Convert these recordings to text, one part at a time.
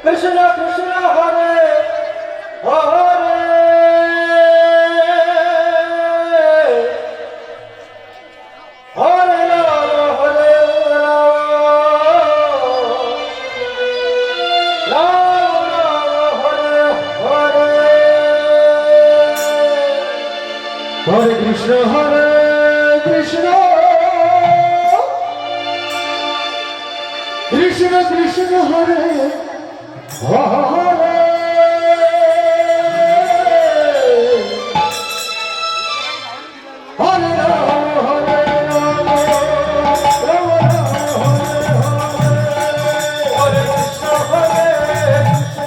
Krishna Krishna Hare Hare Hare Ram Hare Ram Ram Hare Hare Hare Krishna Krishna Krishna Krishna Hare Hare Hare Ram Hare Ram Ram Ram Hare Hare Hare Krishna Hare Krishna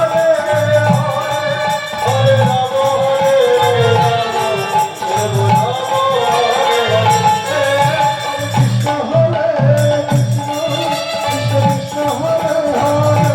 Hare Hare Ram Hare Ram Ram Hare Krishna Hare Krishna Krishna Hare Hare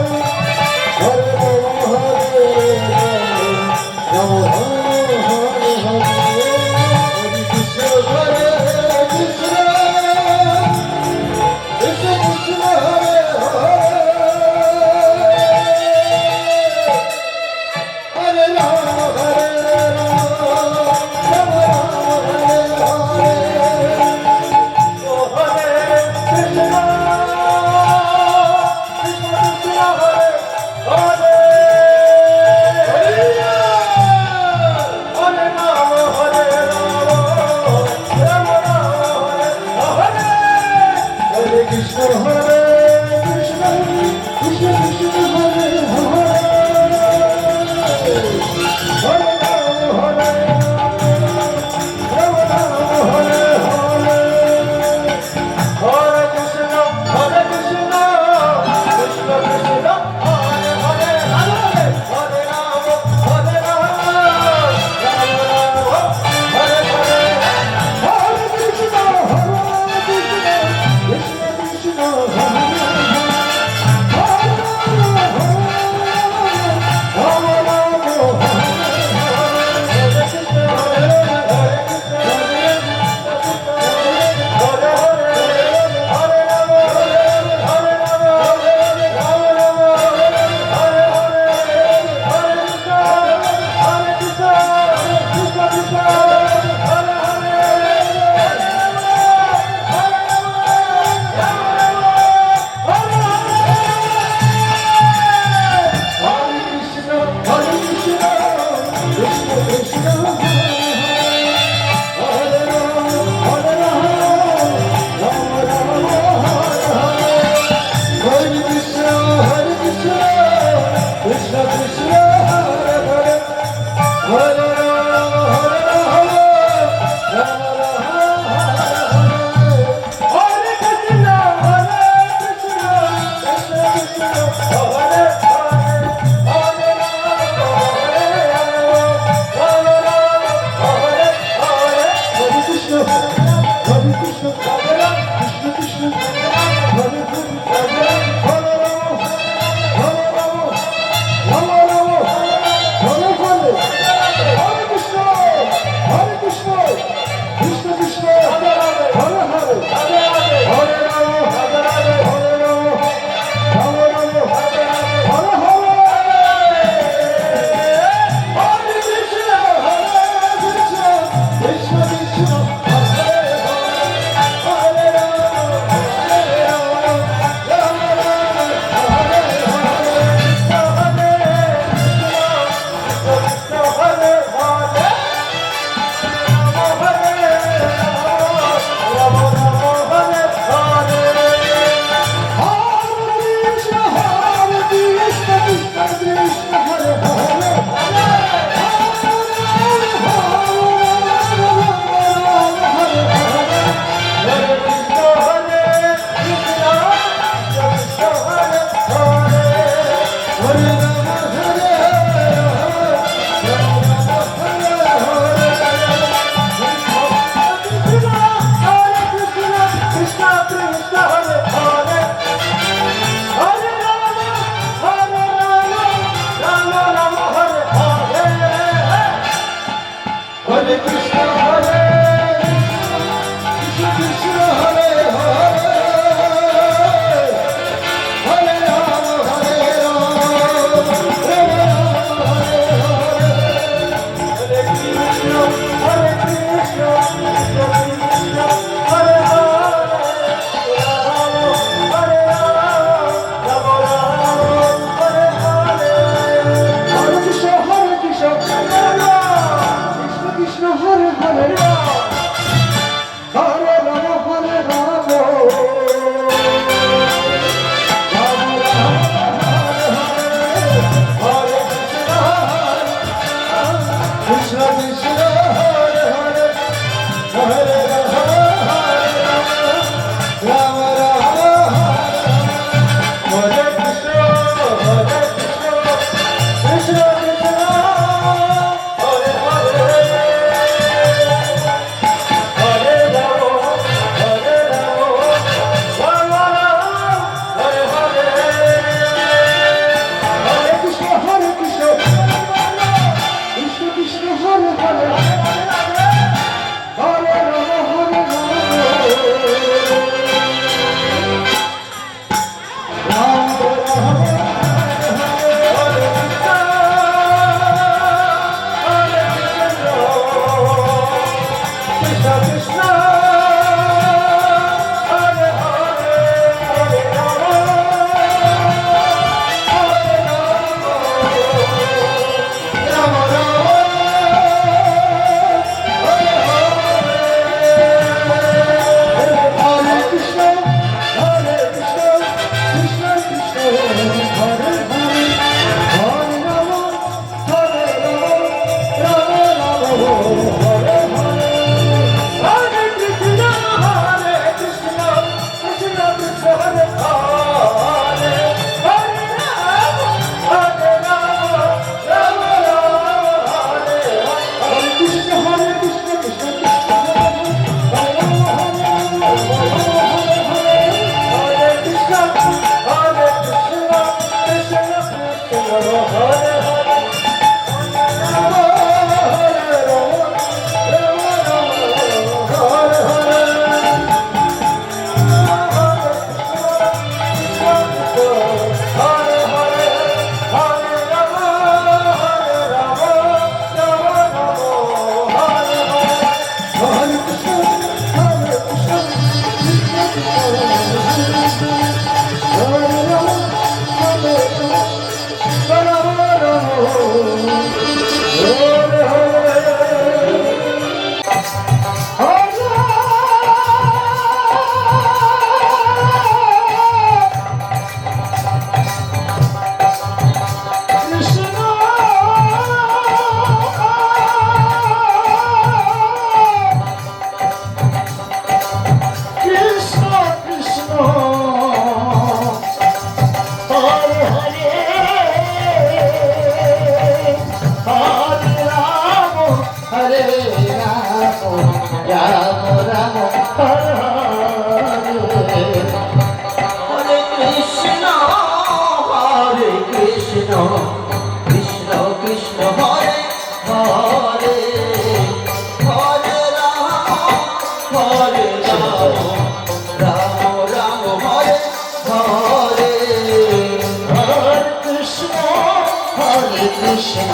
Krishna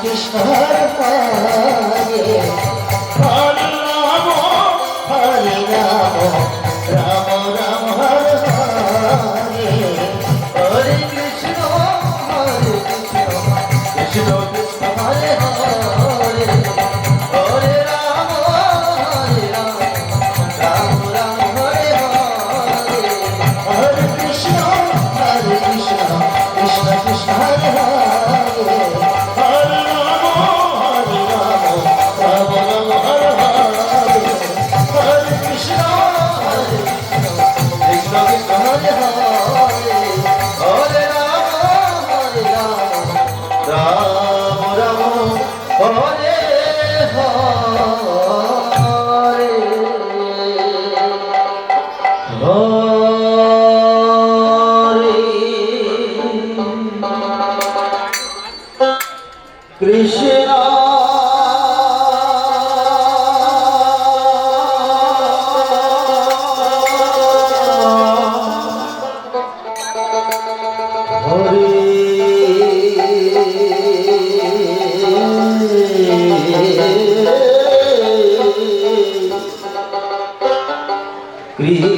Krishna Hare Hare Hare Ram Ram Ram Hare Hare Hare Krishna Krishna Krishna Hare Hare Hare Ram Ram Ram Hare Hare Hare Krishna Krishna Krishna Hare Hare Hare Ram Ram Ram Hare Hare Hare Krishna Krishna Krishna Hare Hare Hare Ram Ram Ram Hare Krishna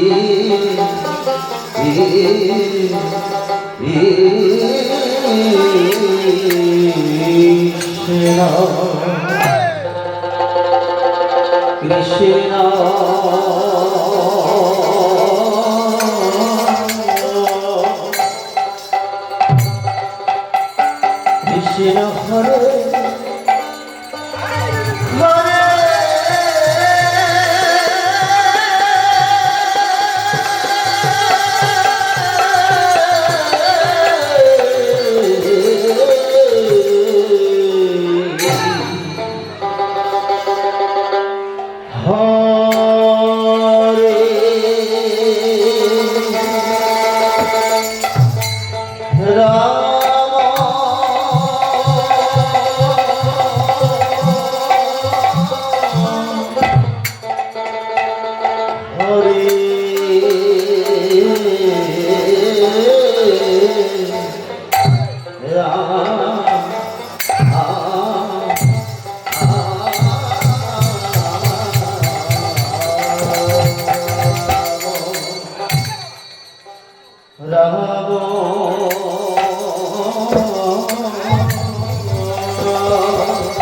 Krishna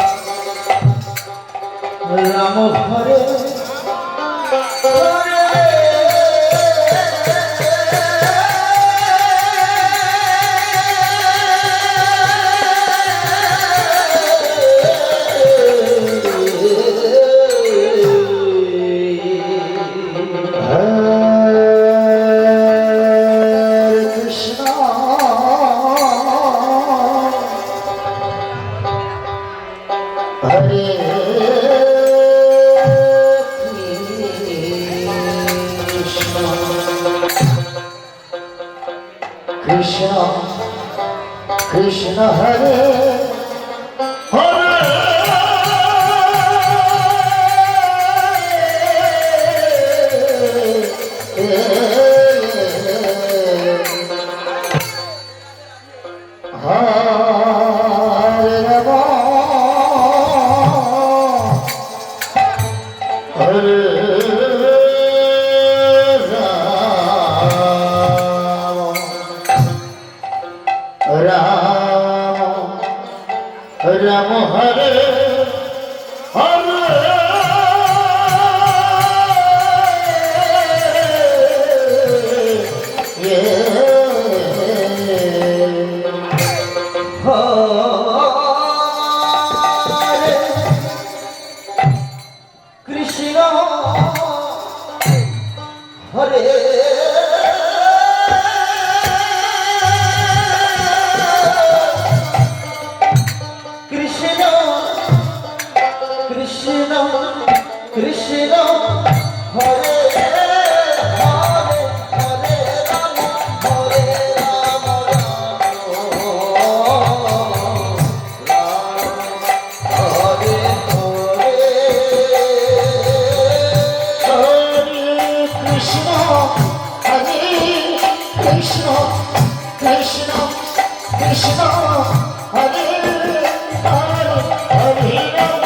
Krishna Hare Hare Ram Hare Krishna Krishna Hare Hare Hare Ram Hare Ram Hare Hare Krishna Hare Krishna Krishna Hare Hare Hare Ram Hare Ram Hare Hare Hare Krishna Hare Krishna Krishna Krishna Hare Hare Hare Ram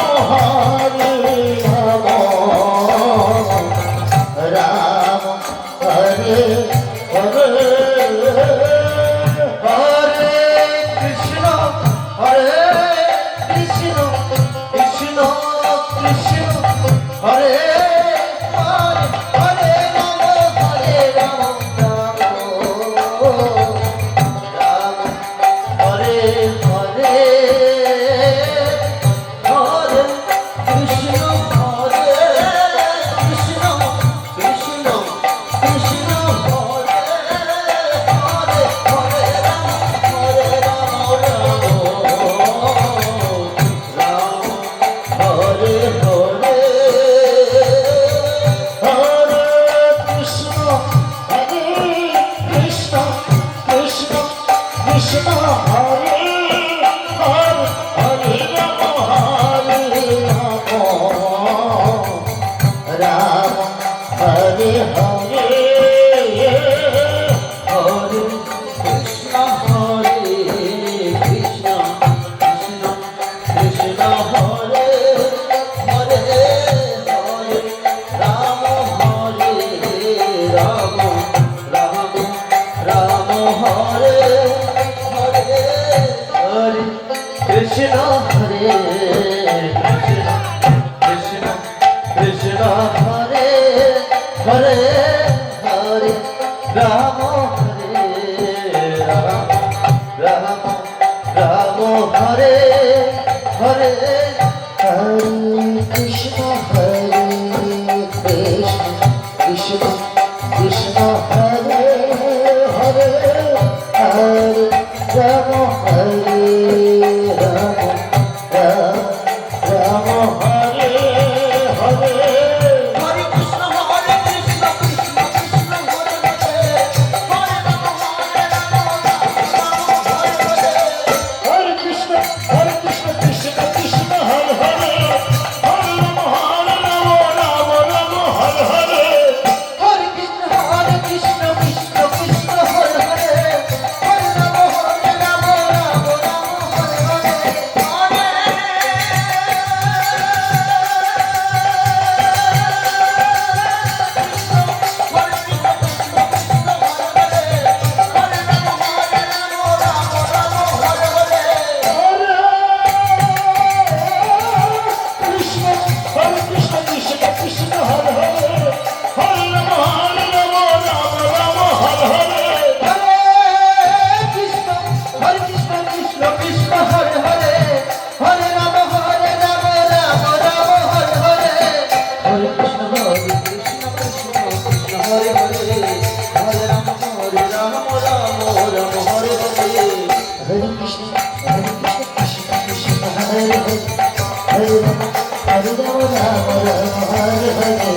Ram Hare Hare Hare Krishna Hare Krishna Krishna Krishna Hare Hare Hare Ram Ram Ram Hare Hare Hare Krishna Hare Krishna Krishna Krishna Hare Hare Hare Ram Ram Hare Hare Hare Krishna Hare Krishna Krishna Krishna Hare Hare Hare Ram Hare Hare Hare Krishna Hare Krishna Krishna Krishna Hare Hare Hare Ram Hare Ram Ram Ram Hare Hare Hare Krishna Hare Krishna Krishna Krishna Hare Hare Hare Ram Hare Ram Ram Ram Hare Hare Hare Krishna Hare Krishna Krishna Krishna Hare Hare Hare Ram Hare Ram Ram Ram Hare Hare Hare Krishna Hare Krishna Krishna Krishna Hare Hare Hare Ram Hare Krishna Krishna Krishna Hare Hare Hare Ram Ram Ram Hare Hare Hare Krishna Krishna Krishna Krishna Hare Hare Hare Ram Ram Ram Hare Hare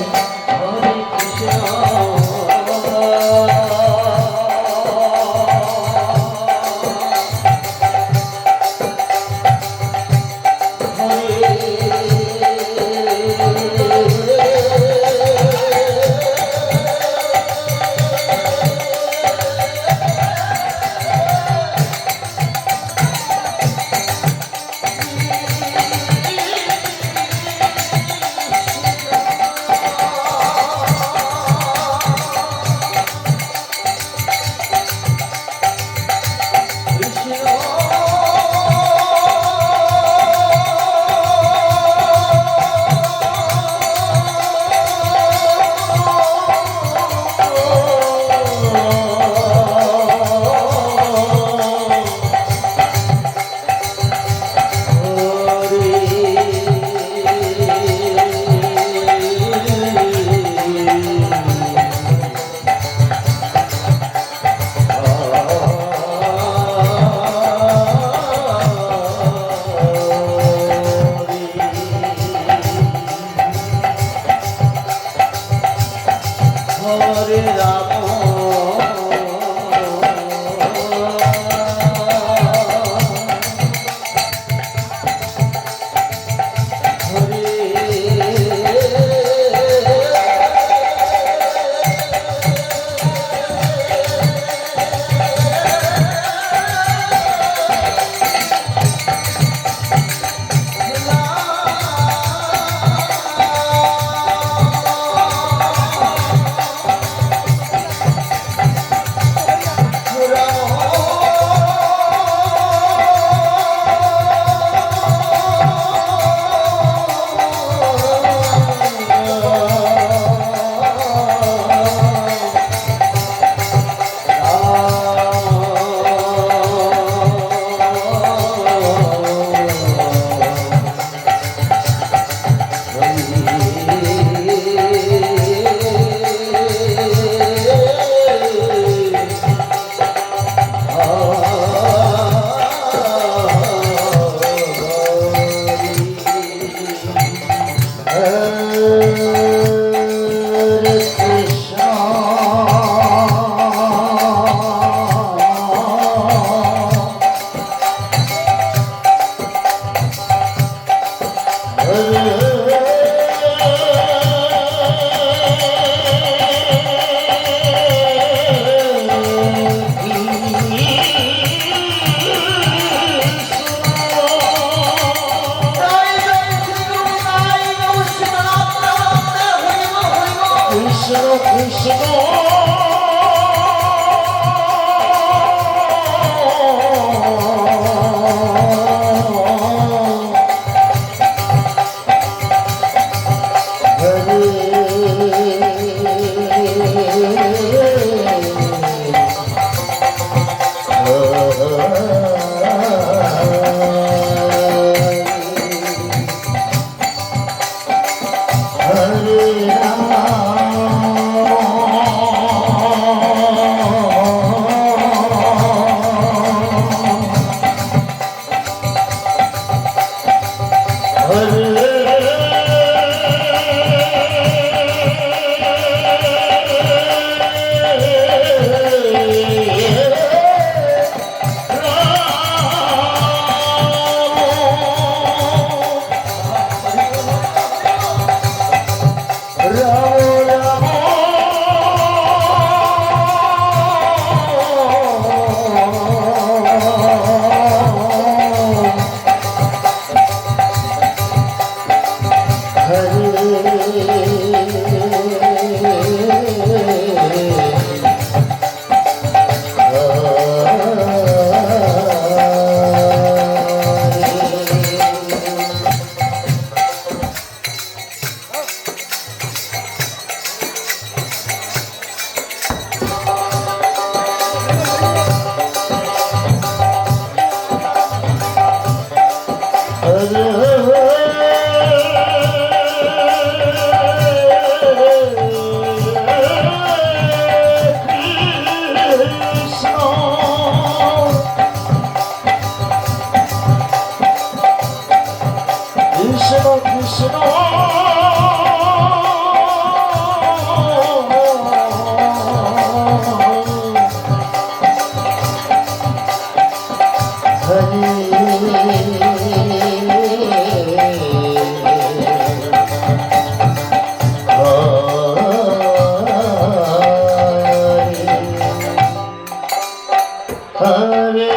Hare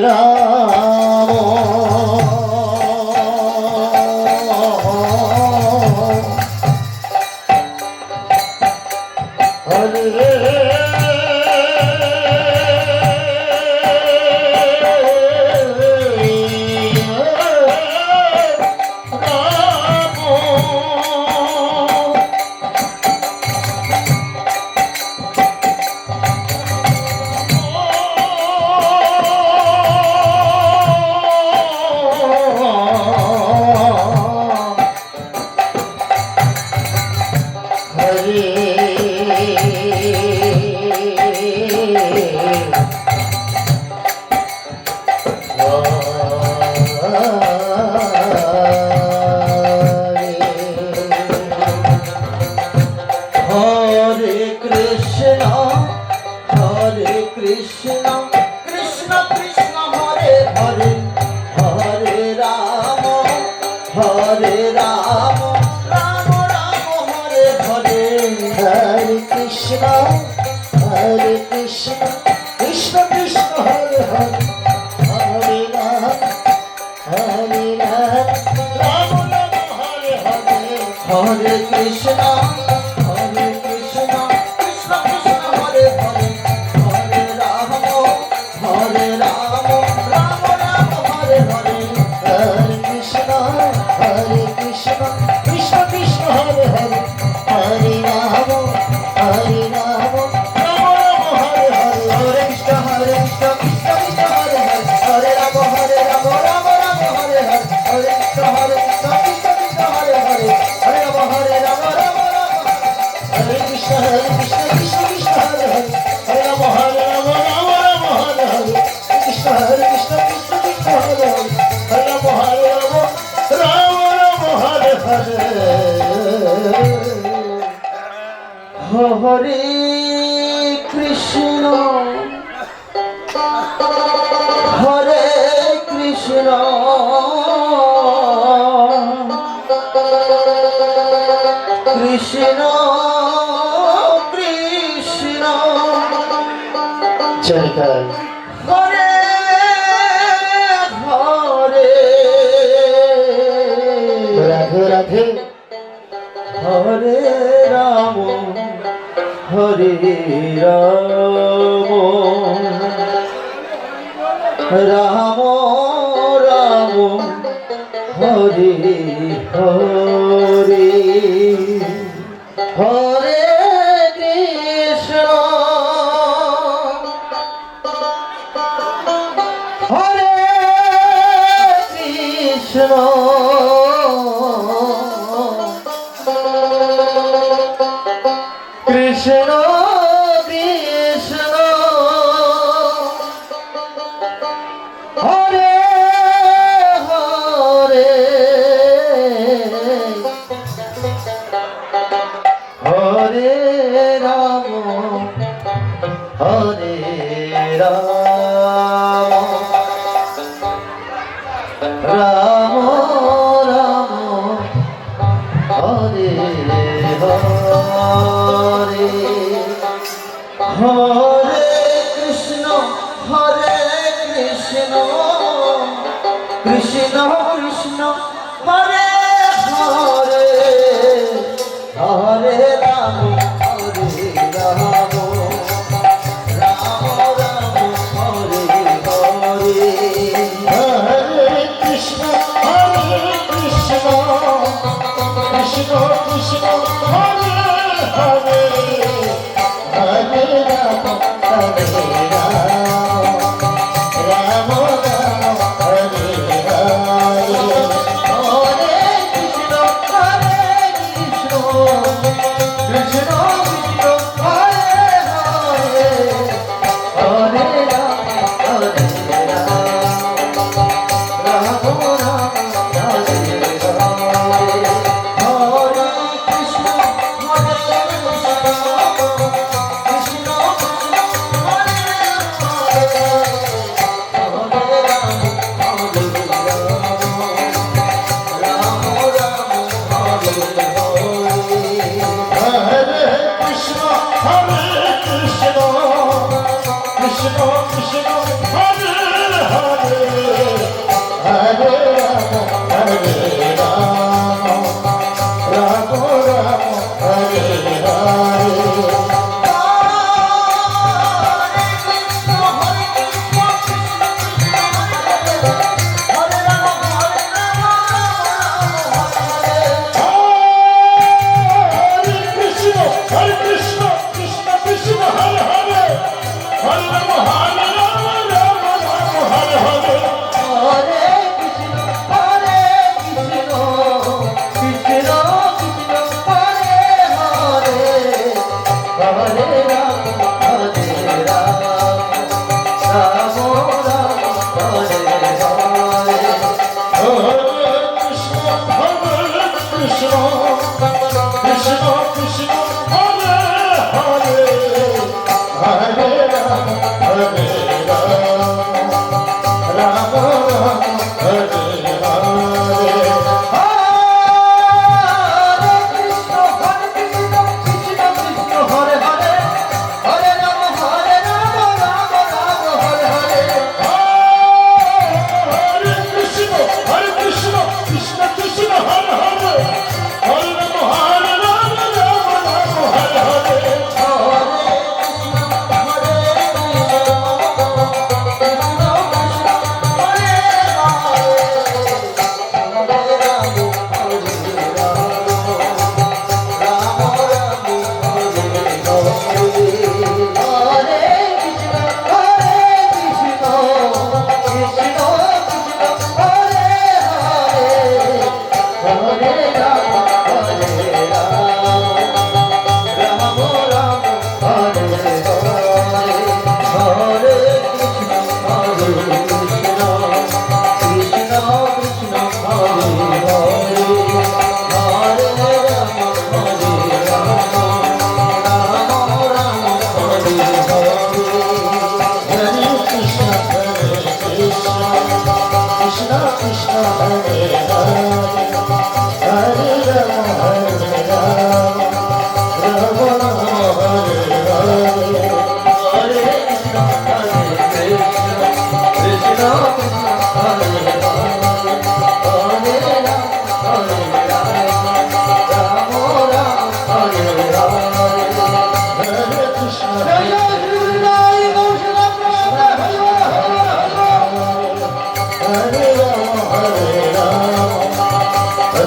Ram Hare Krishna Hare Krishna Krishna Krishna জয়কার Hare Hare Radhe Radhe Hare Ram Hare Ram Ram Ram Hare Hare Hare Krishna Hare Krishna Krishna Krishna Hare Hare Hare Ram Hare Ram Ram Ram Hare Hare Hare Krishna Krishna Krishna Hare Hare Hare Ram Hare Ram Ram Ram Hare Hare Hare Krishna Krishna Krishna Hare Hare Hare Ram Hare Ram Ram Ram Hare Hare Hare Krishna Krishna Krishna Hare Hare Hare Ram Hare Ram Ram Ram Hare Hare Hare Krishna Krishna Hare Krishna Krishna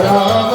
Ram